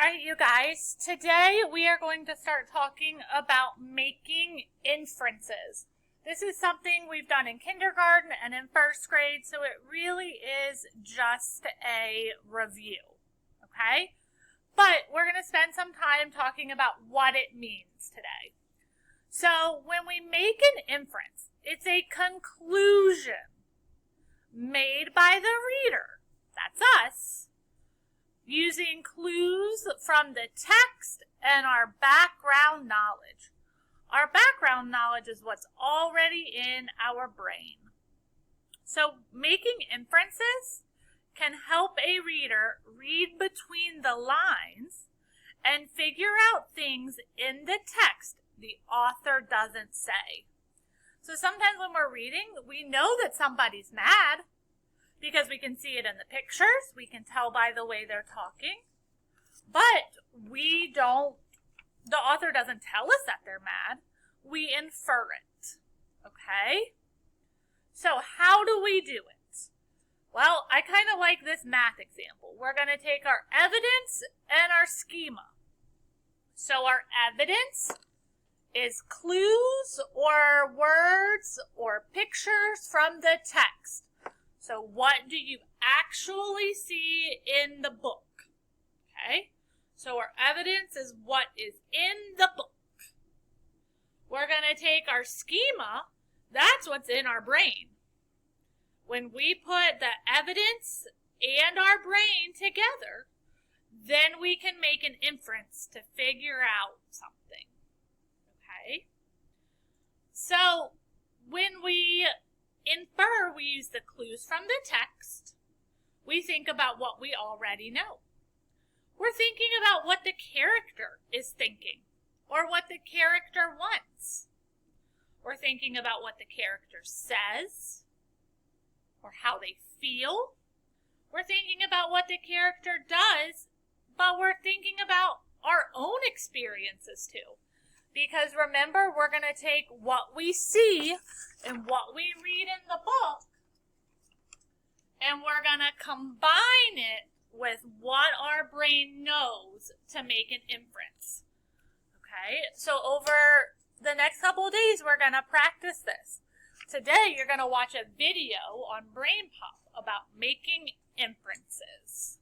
Alright, you guys, today we are going to start talking about making inferences. This is something we've done in kindergarten and in first grade, so it really is just a review, okay? But we're going to spend some time talking about what it means today. So when we make an inference, it's a conclusion made by the reader, that's us, using clues from the text and our background knowledge. Our background knowledge is what's already in our brain. So making inferences can help a reader read between the lines and figure out things in the text the author doesn't say. So sometimes when we're reading, we know that somebody's mad, because we can see it in the pictures, we can tell by the way they're talking, but the author doesn't tell us that they're mad, we infer it, okay? So how do we do it? Well, I kind of like this math example. We're going to take our evidence and our schema. So our evidence is clues or words or pictures from the text. So what do you actually see in the book? Okay, so our evidence is what is in the book. We're going to take our schema, that's what's in our brain. When we put the evidence and our brain together, then we can make an inference to figure out something. Okay, so when we infer, we use the clues from the text. We think about what we already know. We're thinking about what the character is thinking or what the character wants. We're thinking about what the character says or how they feel. We're thinking about what the character does, but we're thinking about our own experiences too. Because remember, we're going to take what we see and what we read in the book, and we're going to combine it with what our brain knows to make an inference. Okay, so over the next couple of days, we're going to practice this. Today, you're going to watch a video on Brain Pop about making inferences.